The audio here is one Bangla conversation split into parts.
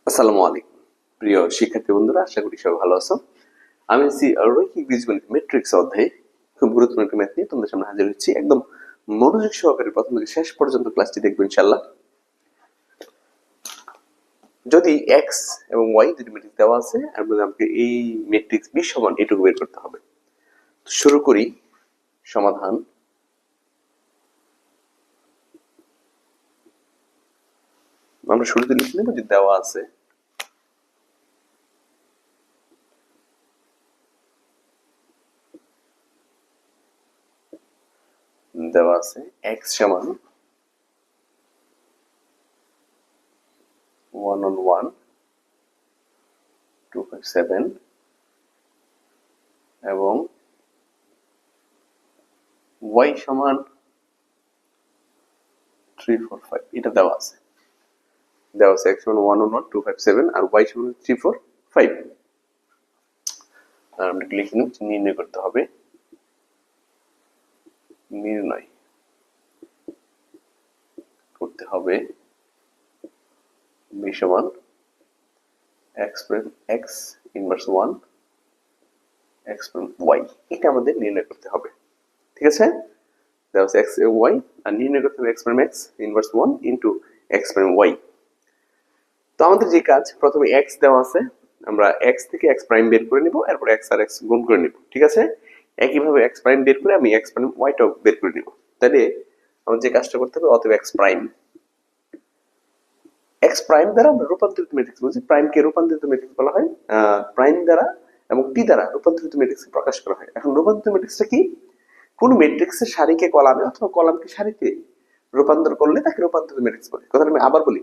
আসসালামু আলাইকুম প্রিয় শিক্ষার্থী বন্ধুরা, আশা করি সবাই ভালো আছো। আমি রৈখিক বীজগণিত ম্যাট্রিক্স অধ্যায়ে খুব গুরুত্বপূর্ণ একটা ম্যাথ নিয়ে তোমাদের সামনে হাজির হচ্ছি। একদম মনোযোগ সহকারে প্রথম থেকে শেষ পর্যন্ত ক্লাসটি দেখবো ইনশাআল্লাহ। যদি এক্স এবং ওয়াই দুটি ম্যাট্রিক্স দেওয়া আছে আর আমাকে এই ম্যাট্রিক্স বি সমান এটুকু বের করতে হবে। শুরু করি সমাধান। আমরা শুরুতে লিখে নেব যে দেওয়া আছে x সমান 1 on 1 257 এবং y সমান 345। এটা দেওয়া আছে x সমান 1 on 1 257 আর y সমান 345। আর আমরা লিখে নিচ্ছি নির্ণয় করতে হবে। নির্ণয় করতে হবে b সমান x ইনভার্স 1 x y। এটা আমাদের নির্ণয় করতে হবে, ঠিক আছে? দেওয়া আছে x y আর নির্ণয় করতে হবে x inverse 1 into x y। তো আমাদের যে কাজ, প্রথমে x দেওয়া আছে, আমরা x থেকে x প্রাইম বের করে নিব, এরপর x আর x গুণ করে নিব, ঠিক আছে? একইভাবে x প্রাইম বের করে আমি x প্রাইম y টাও বের করে নিব। তাহলে আমাদের যে কাজটা করতে হবে, অতএব x প্রাইম দ্বারা আমরা রূপান্তরিত ম্যাট্রিক্স বলছি। প্রাইমকে রূপান্তরিত ম্যাট্রিক্স বলা হয়, প্রাইম দ্বারা এবং টি দ্বারা রূপান্তরিত ম্যাট্রিক্স প্রকাশ করা হয়। এখন রূপান্তরিত ম্যাট্রিক্সটা কি? কোন ম্যাট্রিক্সের সারিকে কলামে অথবা কলামকে সারিতে রূপান্তর করলে তাকে রূপান্তরিত ম্যাট্রিক্স বলে। কথাটা আমি আবার বলি,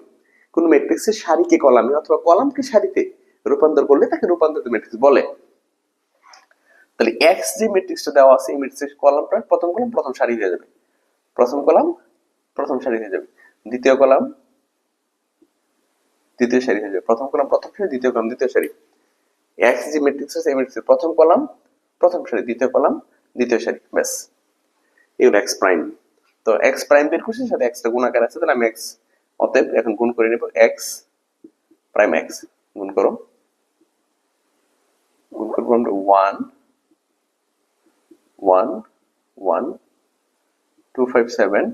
কোন ম্যাট্রিক্সের সারিকে কলামে অথবা কলামকে সারিতে রূপান্তর করলে তাকে রূপান্তরিত ম্যাট্রিক্স বলে। তাহলে এক্স যে ম্যাট্রিক্সটা দেওয়া আছে, এই ম্যাট্রিক্সের কলামটা প্রথম কলাম প্রথম সারি হয়ে যাবে, প্রথম কলাম প্রথম সারি হয়ে যাবে, দ্বিতীয় কলাম দ্বিতীয় সারি হয়ে যাবে, প্রথম কলাম প্রথম সারি, দ্বিতীয় কলাম দ্বিতীয় সারি। এক্স যে ম্যাট্রিক্স আছে, এই ম্যাট্রিক্সের প্রথম কলাম প্রথম সারি, দ্বিতীয় কলাম দ্বিতীয় সারি, ব্যাস এগুলো এক্স প্রাইম। তো এক্স প্রাইম বের করছি, সাথে এক্সটা গুণাকার আছে, তাহলে আমি এক্স, অতএব এখন গুণ করে নেব এক্স প্রাইম এক্স। গুণ করবো আমরা 1 1 1 257,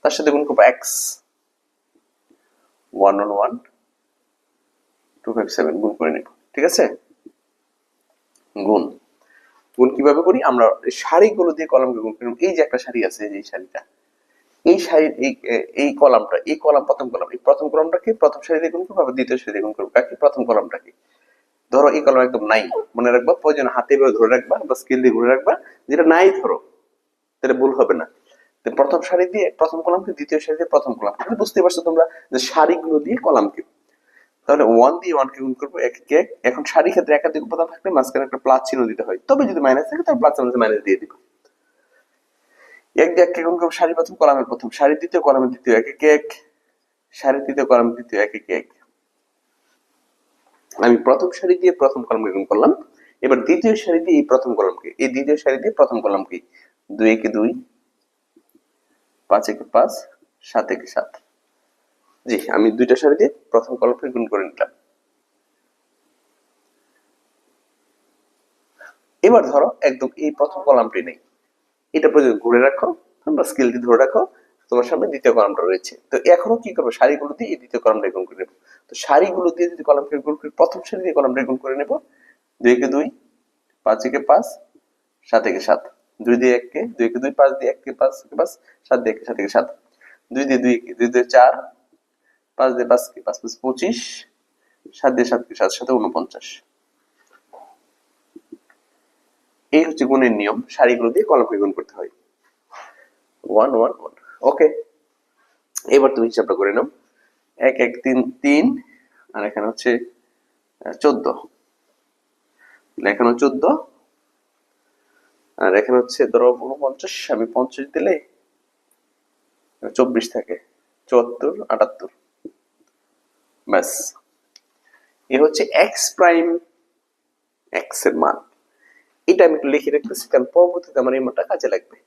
তার সাথে গুণ করবো এক্স 1 on 1 257 গুণ করে নেব, ঠিক আছে? গুণ কিভাবে করি? আমরা সারিগুলো দিয়ে কলামকে গুণ করি। এই যে একটা সারি আছে, এই সারিটা, এই সারির এই কলামটা, এই কলাম প্রথম কলাম, এই প্রথম কলামটাকে প্রথম সারি দিয়ে গুণ করবো, আবার দ্বিতীয় সারি দিয়ে গুণ করবো। কাকে? প্রথম কলামটাকে। ধরো এই কলাম একদম নাই, মনে রাখবা, প্রয়োজন হাতে ধরে রাখবা বা স্কেল দিয়ে ঘুরে রাখবা, যেটা নাই ধরো, তাহলে ভুল হবে না। প্রথম সারি দিয়ে প্রথম কলামকে, দ্বিতীয় সারি দিয়ে প্রথম কলাম। বুঝতে পারছো তোমরা যে সারিগুলো দিয়ে কলামকে। তাহলে 1 দিয়ে 1 কে গুণ করবো, এক এক এক। এখন সারি ক্ষেত্রে একাধিক উপাদান থাকলে মাঝখানে একটা প্লাস চিহ্ন দিতে হয়, তবে যদি মাইনাস থাকে তাহলে প্লাস চিহ্ন মাইনাস দিয়ে দিব। এক দিয়ে এক কে গুণ করবো, সারি প্রথম কলামের প্রথম, সারি দ্বিতীয় কলামের দ্বিতীয়, এক এক এক, সারি তৃতীয় কলামের দ্বিতীয়, এক এক এক। আমি প্রথম সারি দিয়ে প্রথম কলামকে গুণ করলাম, এবার দ্বিতীয় সারি দিয়ে এই প্রথম কলামকে, এই দ্বিতীয় সারি দিয়ে প্রথম কলামকে, 2 একে 2 5 একে 5 7 একে 7। জি, আমি দুইটা সারি দিয়ে প্রথম কলামকে গুণ করে নিলাম। এবার ধরো একদম এই প্রথম কলামটি নেই, এটা পর্যন্ত ঘুরে রাখো বা স্কেল দিয়ে ধরে রাখো, তোমার সামনে দ্বিতীয় কলামটা রয়েছে। তো এখনো কি করবো? সারিগুলো দিয়ে এই দ্বিতীয় কলামটা গুণ করে নেবো। তো সারিগুলো দিয়ে যদি কলামকে গুণ করি, প্রথম সারি দিয়ে কলামটা গুণ করে নেবো, 2 একে 2 5 একে 5 7 একে 7, 2 দিয়ে 1 কে 2 একে 2 5 দিয়ে 1 কে 5 একে 5 7 দিয়ে 7 একে 7, 2 দিয়ে 2 একে 2 দিয়ে 4 5 দিয়ে 5 কে 5 5 25, 7 দিয়ে 7 কে 7 7 49। এই হচ্ছে গুণের নিয়ম, সারিগুলো দিয়ে কলামকে গুণ করতে হয়। 1 1 1, ওকে। এবার তুমি হিসাবটা করে নাও, 1 1 3 3, আর এখানে হচ্ছে 14, এখানে 14, আর এখানে হচ্ছে ধরো 49, আমি 50 দিলে 24 থাকে, 74 78, ব্যাস। এ হচ্ছে এক্স প্রাইম এক্স এর মান। এটা আমি একটু লিখে রাখতেছি, কারণ পরবর্তীতে আমার এই মানটা কাজে লাগবে।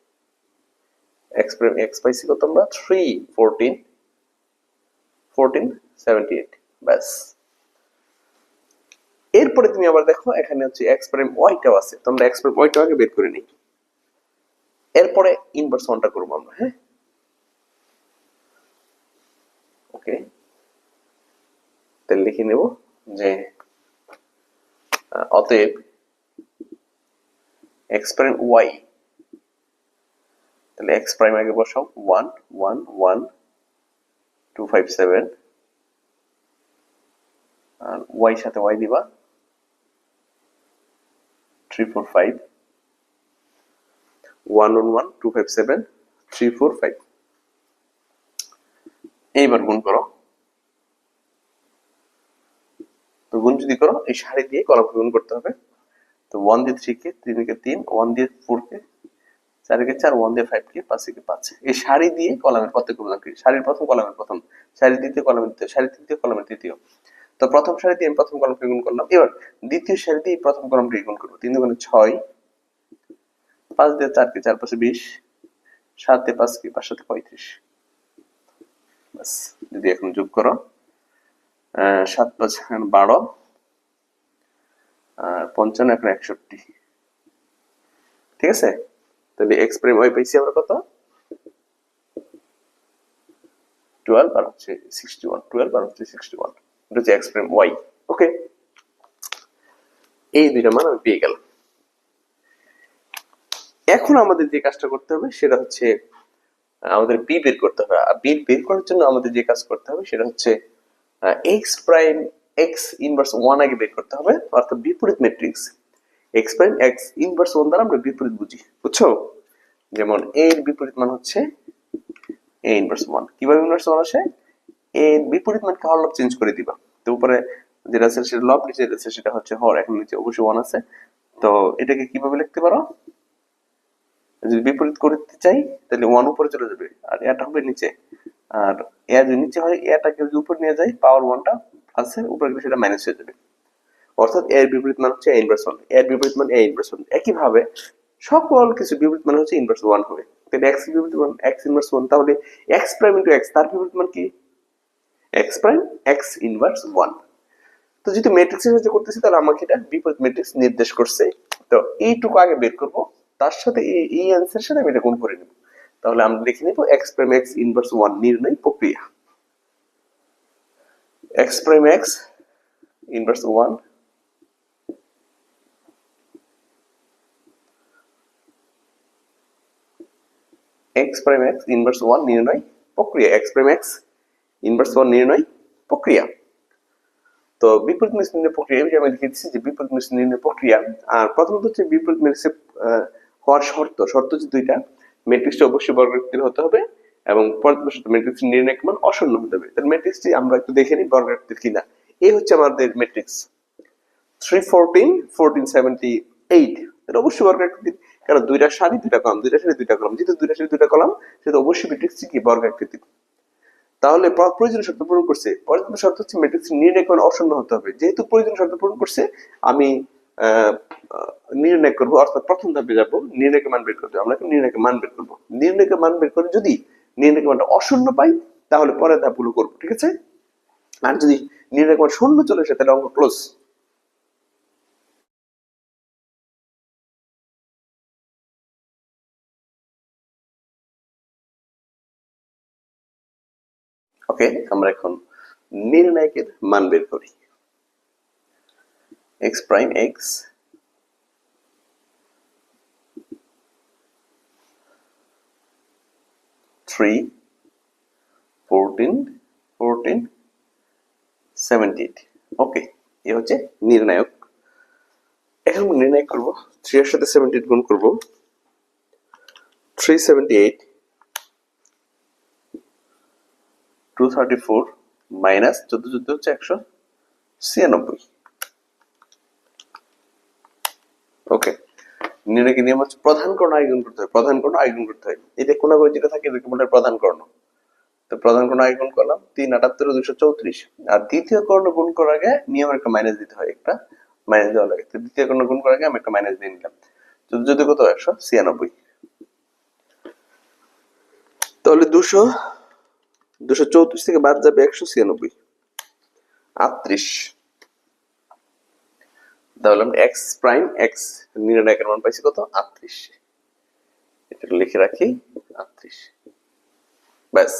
এক্স প্রাইম এক্স পাইছি কত আমরা? 3 14 14 78 ব্যাস। এরপরে তুমি আবার দেখো এখানে হচ্ছে এক্স প্রাইম ওয়াইটাও আছে, তো আমরা এক্স প্রাইম ওয়াইটাও আগে বের করে নিই, এরপরে ইনভার্স ওয়ানটা করবো আমরা। হ্যাঁ, ওকে, তাহলে লিখে নেব যে অতএব এক্স প্রাইম ওয়াই, তাহলে এক্স প্রাইম আগে বসাও 1 1 1 257, আর ওয়াই সাথে ওয়াই দিবা 345, 1 1 1 257 345। এইবার গুণ করো, তো গুণ যদি করো এই সারি দিয়ে কলামকে গুণ করতে হবে। তো 1 দিয়ে 3 কে, 3 কে 3, 1 দিয়ে 4 কে, 4 কে 4, 1 দিয়ে 5 কে, 5 কে 5, এই সারি দিয়ে কলামের প্রত্যেক উপাদান করি। সারির প্রথম কলামের প্রথম, সারি দ্বিতীয় কলামের দ্বিতীয়, সারি তৃতীয় কলামের তৃতীয়। তো প্রথম সারি দিয়ে আমি প্রথম কলামকে গুণ করলাম, এবার দ্বিতীয় সারি দিয়ে প্রথম কলামকে গুণ করব। 3 দুগুণে 6, 5 দিয়ে 4 কে, 4 5 20, 7 দিয়ে 5 কে, 5 7 35। বাস, যদি এখন যোগ করো 7 5 12, আর 55 এখন 61, ঠিক আছে। তাহলে এক্স প্রাইম ওয়াই পাইছি আমরা কত, 12 আর হচ্ছে 61, 12 আর হচ্ছে 61, এটা হচ্ছে এক্স প্রাইম ওয়াই। ওকে, এই দুইটা মান আমি পেয়ে গেলাম। এখন আমাদের যে কাজটা করতে হবে সেটা হচ্ছে আমাদের বি বের করতে হবে। আর বি বের করার জন্য আমাদের যে কাজ করতে হবে সেটা হচ্ছে এক্স প্রাইম এক্স ইনভার্স 1 আগে বের করতে হবে, অর্থাৎ বিপরীত matrix. X prime x inverse 1 দ্বারা আমরা বিপরীত বুঝি, বুঝছো? যেমন এ এর বিপরীত মান হচ্ছে এ ইনভার্স 1। কিভাবে ইনভার্স 1 আসে? এ এর বিপরীত মানকে হর লব চেঞ্জ করে দিবা। তো উপরে যেটা আছে সেটা লব, নিচে আছে সেটা হচ্ছে হর। এখন নিচে অবশ্যই 1 আছে, তো এটাকে কিভাবে লিখতে পারো? যদি বিপরীত করতে চাই তাহলে 1 উপরে চলে যাবে আর এটা হবে নিচে, আর এ যদি নিচে হয় এটাকে যদি উপরে নিয়ে যায় পাওয়ার 1টা আছে উপরে গেলে সেটা মাইনাস হয়ে যাবে। অর্থাৎ এর বিপরীত মান হচ্ছে a ইনভার্স 1, এর বিপরীত মান a ইনভার্স 1। একইভাবে সকল কিছু বিপরীত মান হচ্ছে ইনভার্স 1 হবে। তাহলে x এর বিপরীত মান x ইনভার্স 1, তাহলে x প্রাইম ইনটু x, তার বিপরীত মান কি? x prime x inverse 1। তো যেহেতু ম্যাট্রিক্সের সাথে করতেছি তাহলে আমাকে এটা বিপরীত ম্যাট্রিক্স নির্দেশ করছে। তো এইটুকু আগে বের করব, তার সাথে এই অ্যান্সারের সাথে আমি এটা গুণ করে নেব। তাহলে আমরা লিখে নেব x প্রাইম x ইনভার্স 1 নির্ণয় প্রক্রিয়া। x prime x inverse 1 x prime x inverse 1 নির্ণয় প্রক্রিয়া, x প্রাইম x ইনভার্স 1 নির্ণয় প্রক্রিয়া। তো বিপরীত ম্যাট্রিক্স নির্ণয় প্রক্রিয়া আমি লিখে দিচ্ছি যে বিপরীত ম্যাট্রিক্স নির্ণয় প্রক্রিয়া। আর প্রথমত হচ্ছে বিপরীত ম্যাট্রিক্সের হওয়ার শর্ত হচ্ছে দুইটা, ম্যাট্রিক্সটা অবশ্যই বর্গাকৃতির হতে হবে এবং পরবর্তী ম্যাট্রিক্স নির্ণয় মান অশূন্য হতে হবে। তাহলে ম্যাট্রিক্সটি আমরা একটু দেখে নিই বর্গাকৃতির কিনা। এই হচ্ছে আমাদের ম্যাট্রিক্স 314 1478, এটা অবশ্যই বর্গাকৃতির, কারণ দুইটা সারি দুইটা কলাম, দুইটা সারি দুইটা কলাম, যেহেতু দুইটা সারি দুইটা কলাম সেটা অবশ্যই ম্যাট্রিক্সটি কি বর্গাকৃতির। তাহলে প্রয়োজনীয় শর্ত পূরণ করছে। পরবর্তী শর্ত হচ্ছে ম্যাট্রিক্স নির্ণয় মান অশূন্য হতে হবে। যেহেতু প্রয়োজনীয় শর্ত পূরণ করছে আমি নির্ণয় করব, অর্থাৎ প্রথম ধাপে যাব, নির্ণয়কের মান বের করতে। আমরা নির্ণয়কের মান বের করব, নির্ণয়কের মান বের করে যদি নির্ণয়কের মানটা অশূন্য পাই তাহলে পরের ধাপগুলো করব, ঠিক আছে? আর যদি নির্ণয়কের মান শূন্য চলে আসে তাহলে অঙ্ক ক্লোজ। ওকে, আমরা এখন নির্ণায়কের মান বের করি। x prime x three 14 14 78। ওকে, এ হচ্ছে নির্ণায়ক। এখন নির্ণয় করব 3 এর সাথে 78 গুণ করব, 378 234 মাইনাস 14 হচ্ছে 196। ওকে, নির্ণয়কে নিয়ম হচ্ছে প্রধান কর্ণ আইগুণ করতে হয়, প্রধান কর্ণ আইগুণ করতে হয়। এটা কোনাগুলো যেটা থাকে এটাকে বলে প্রধান কর্ণ। তো প্রধান কর্ণ আইগুণ করলাম 378 234, আর দ্বিতীয় কর্ণ গুণ করার আগে নিয়মের একটা মাইনাস দিতে হয়, একটা মাইনাস দেওয়া লাগে। তো দ্বিতীয় কর্ণ গুণ করার আগে আমি একটা মাইনাস দিয়ে নিলাম, 14 কত 196। তাহলে 234 থেকে বাদ যাবে 196। 38। তাহলে আমরা এক্স প্রাইম এক্স নির্ণায়কের মান পাইছি কত? 38। এটা লিখে রাখি 38। ব্যাস।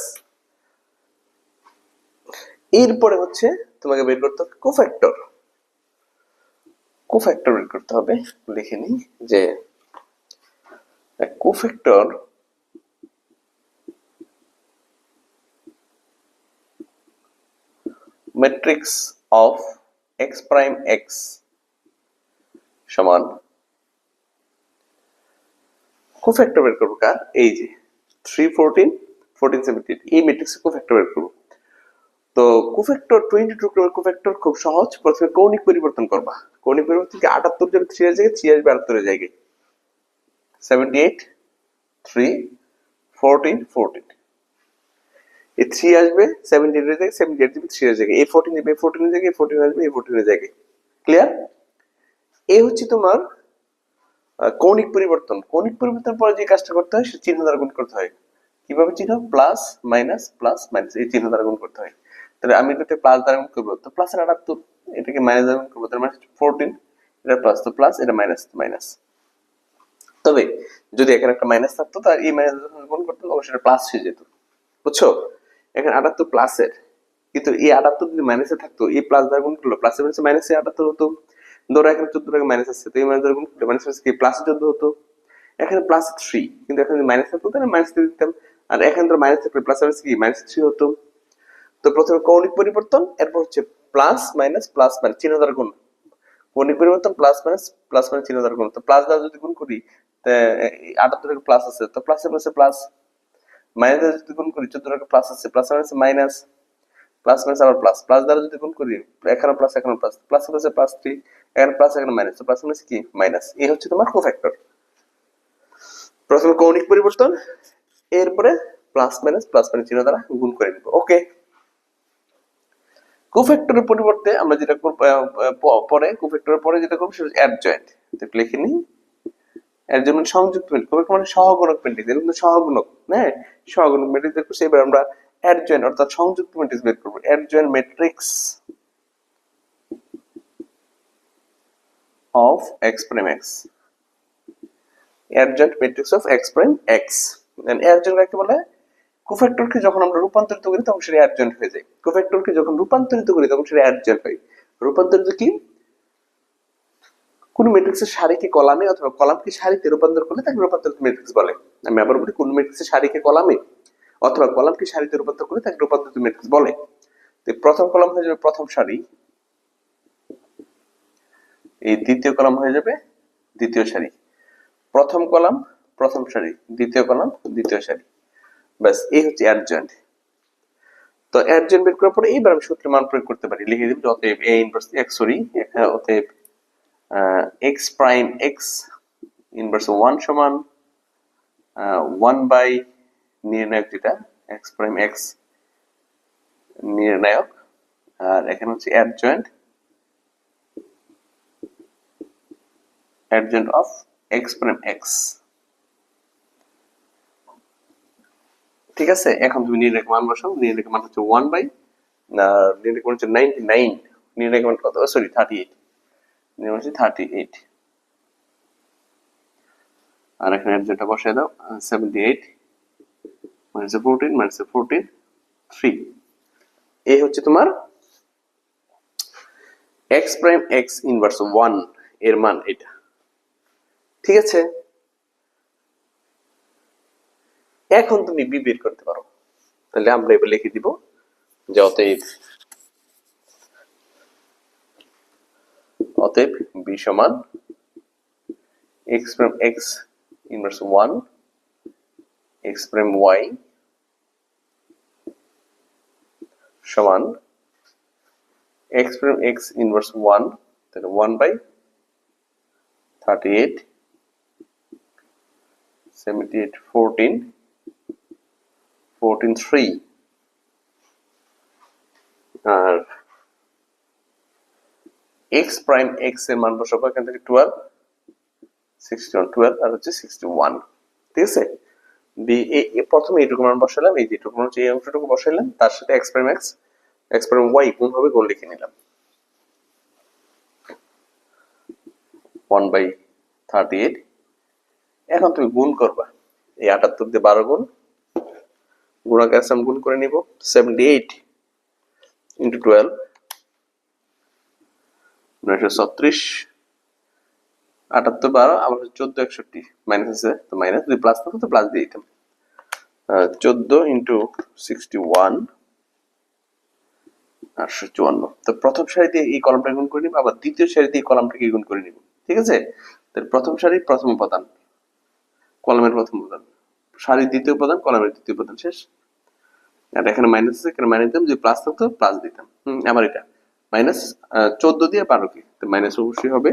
এরপরে হচ্ছে তোমাকে বের করতে হবে কোফ্যাক্টর। কোফ্যাক্টর বের করতে হবে। লিখে নিই যে cofactor matrix of x prime x সমান কোফ্যাক্টর বের করবো কার? এই যে 3 14 14 17 এই ম্যাট্রিক্সের কোফ্যাক্টর বের করবো। তো কোফ্যাক্টর 22 ক্রমের কোফ্যাক্টর খুব সহজ। প্রথমে কৌণিক পরিবর্তন করবা। কৌণিক পরিবর্তন কি 78 যাবে 3 এর জায়গায়, 3 আসবে 78 এর জায়গায়। 78 3 14 14 এই 3 আসবে 78 এর জায়গায়, 78 দিবে 3 এর জায়গায়, এই 14 দিবে 14 এর জায়গায়, 14 আসবে এই 14 এর জায়গায়। ক্লিয়ার? এই হচ্ছে তোমার কৌণিক পরিবর্তন। কৌণিক পরিবর্তন পরে যে কাজটা করতে হয় সে চিহ্ন দ্বারা গুণ করতে হয়। কিভাবে চিহ্ন? প্লাস মাইনাস এই চিহ্ন দ্বারা গুণ করতে হয়। তাহলে আমি এটাতে প্লাস দ্বারা গুণ করবো, তো প্লাস 78, এটাকে মাইনাস দ্বারা গুণ করবো, তার মানে 14, এটা প্লাস, তো প্লাস, এটা মাইনাস, মাইনাস। তবে যদি এখানে একটা মাইনাস থাকতো তার এই মাইনাস যখন গুণ করতাম অবশ্যই এটা প্লাস হয়ে যেত। বুঝছো? এখানে 78 প্লাসের, কিন্তু এই 78 যদি মাইনাসে থাকতো, এই প্লাস দ্বারা গুণ করলো, প্লাসে মাইনাসে মাইনাসে 78 হতো। ধরো এখানে 14 টাকা মাইনাস আছে, তো এই মাইনাস দ্বারা গুণ করলে মাইনাস কি প্লাস 14 হতো। এখানে প্লাস 3, কিন্তু এখানে মাইনাস থাকতো তাহলে মাইনাস দিয়ে দিতাম। আর এখানে ধরো মাইনাস থাকলে প্লাস মাইনাস কি মাইনাস 3 হতো। তো প্রথমে কৌণিক পরিবর্তন, এরপর হচ্ছে প্লাস মাইনাস চিহ্ন দ্বারা গুণ। কৌণিক পরিবর্তন প্লাস মাইনাস চিহ্ন দ্বারা গুণ। তো প্লাস দ্বারা যদি গুণ করি, 78 প্লাস আছে, তো প্লাসে প্লাসে প্লাস। মাইনাস দ্বারা যদি গুণ করি, 14 প্লাস আছে, প্লাস মাইনাসে মাইনাস, প্লাস মাইনাস আবার প্লাস। প্লাস দ্বারা যদি গুণ করি, এখানে প্লাস এখানে প্লাস, প্লাসে প্লাসে প্লাস 3, এখানে প্লাস এখানে মাইনাস, তো প্লাস মাইনাস কি মাইনাস। এই হচ্ছে তোমার কোফ্যাক্টর। প্রথমে কৌণিক পরিবর্তন, এরপরে প্লাস মাইনাস চিহ্ন দ্বারা গুণ করে নিব। ওকে। কোফ্যাক্টরের পরিবর্তে আমরা যেটা করব পরে, কোফ্যাক্টরের পরে যেটা করব সেটা অ্যাডজয়েন্ট। লিখে নিই অ্যাডজয়েন্ট মানে সংযুক্ত ম্যাট্রিক্স, কোফ্যাক্টর মানে সহগুণক ম্যাট্রিক্স, এর মধ্যে সহগুণক, হ্যাঁ সহগুণক ম্যাট্রিক্স বের করছি। এবার আমরা অ্যাডজয়েন্ট অর্থাৎ সংযুক্ত ম্যাট্রিক্স বের করব। Adjoint matrix of x prime x, adjoint matrix of x prime x. And adjoint কাকে বলে? কোফ্যাক্টরকে যখন আমরা রূপান্তরিত করি তখন সেটা অ্যাডজয়েন্ট হয়ে যায়। কোফ্যাক্টরকে যখন রূপান্তরিত করি তখন সেটা অ্যাডজয়েন্ট হয়। রূপান্তরিত কি? কোন ম্যাট্রিক্সের সারিকে কলামে অথবা কলামকে সারিতে রূপান্তর করলে তাকে রূপান্তরিত ম্যাট্রিক্স বলে। আমি আবার বলি, কোন ম্যাট্রিক্সের সারিকে কলামে অথবা কলামকে সারিতে রূপান্তর করলে তাকে রূপান্তরিত ম্যাট্রিক্স বলে। তো প্রথম কলাম হয়ে যাবে প্রথম সারি, এই দ্বিতীয় কলাম হয়ে যাবে দ্বিতীয় সারি, প্রথম কলাম প্রথম সারি, দ্বিতীয় কলাম দ্বিতীয় সারি। ব্যাস, এই হচ্ছে অ্যাডজয়েন্ট। তো অ্যাডজয়েন্ট বের করার পরে এইবার আমি সূত্রের মান প্রয়োগ করতে পারি। লিখে দিব অতএব a ইনভার্স x, সরি এখানে অতএব x প্রাইম x ইনভার্স 1 সমান 1 বাই নির্ণায়ক, যেটা x প্রাইম x নির্ণায়ক, আর এখানে হচ্ছে adjoint of x prime x। ঠিক আছে, এখন তুমি নির্ণায়ক মান বসাও। নির্ণায়ক মান হচ্ছে 1 বাই নির্ণায়ক মান হচ্ছে 99, নির্ণায়ক মান কত? সরি 38, নির্ণায়ক হচ্ছে 38। আর এখানে যেটা বসায় দাও 78 মাইনাস 14 মাইনাস 14 3। এই হচ্ছে তোমার x প্রাইম x ইনভার্স 1 এর মান এটা। ঠিক আছে, এখন তুমি b বের করতে পারো। তাহলে আমরা এবার লিখে দিব যে অতএব b সমান x prime x inverse 1 x prime y সমান x প্রাইম x ইনভার্স 1, তাহলে 1 বাই 38 78 14 14 3। আর x প্রাইম x এর মান বসাবো এখান থেকে 12 61 12 আর হচ্ছে 61। ঠিক আছে, প্রথমে এইটুকু মান বসালাম, এই যেটুকু মান হচ্ছে এই অংশটুকু বসাইলাম, তার সাথে x prime x x power y গুণ হবে, গুণ লিখে নিলাম 1/38। এখন তুমি গুণ করবা, এই 78 দিয়ে 12 গুণ, গুণাকার সাম গুণ করে নিব 78 ইন্টু 12 936, 78 12 আবার 14 61 মাইনাস আছে তো মাইনাস, যদি প্লাস থাকতো তো প্লাস দিয়ে দিতাম 14 ইন্টু 61 854। তো প্রথম সারিতে এই কলামটা গুণ করে নিব, আবার দ্বিতীয় সারিতে এই কলামটাকে গুণ করে নিব, ঠিক আছে। তাহলে প্রথম সারি প্রথম উপাদান, কলামের প্রথম উপাদান, সারির দ্বিতীয় উপাদান, কলামের দ্বিতীয় উপাদান, শেষ। আর এখানে মাইনাস আছে, এখানে মাইনাস দিতাম, যদি প্লাস থাকতো প্লাস দিতাম। আবার এটা মাইনাস 14 দিয়ে 12 কে, তো মাইনাস অবশ্যই হবে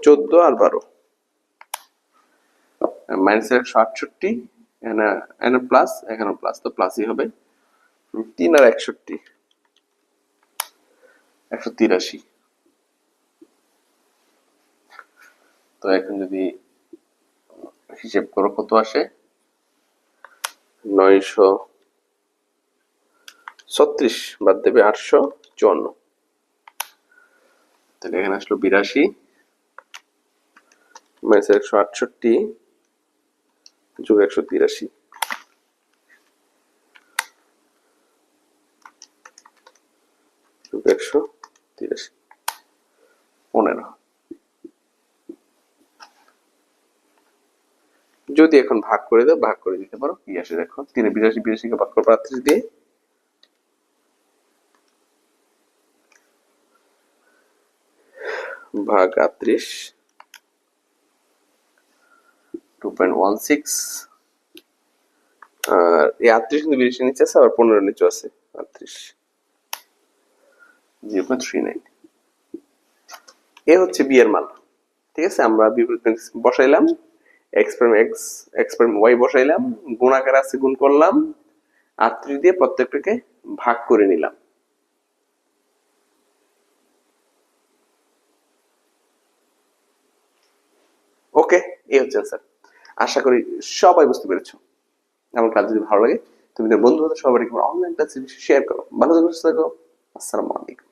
14 আর 12, মাইনাস 168, এখানে প্লাস, এখানে প্লাস, তো প্লাসই হবে 3 আর 61 183। তো এখন যদি হিসেব করো কত আসে, 936 বাদ দেবে 854, তাহলে এখানে আসলো 82 মাইনাস 168 যোগ 183, যোগ 183 15। যদি এখন ভাগ করে দাও, ভাগ করে দিতে পারো, কি আসে দেখো, 3 82 82 কে ভাগ করো 38 দিয়ে, ভাগ 38 2.16, আর এই 38 কিন্তু 82 নিচে আছে, আবার 15 নিচে আছে, 38 0.39। এ হচ্ছে বি এর মান, ঠিক আছে। আমরা বিপরীত বসাইলাম, X prime X, X prime Y বসাইলাম, গুণাকার আছে গুণ করলাম, 38 দিয়ে প্রত্যেকটাকে ভাগ করে নিলাম। ওকে, এই হচ্ছে স্যার। আশা করি সবাই বুঝতে পেরেছো। আমার ক্লাস যদি ভালো লাগে তুমি তোমার বন্ধু বান্ধব সবাই অনলাইন ক্লাস শেয়ার করো। ভালো থাকো, সুস্থ থাকো। আসসালামু আলাইকুম।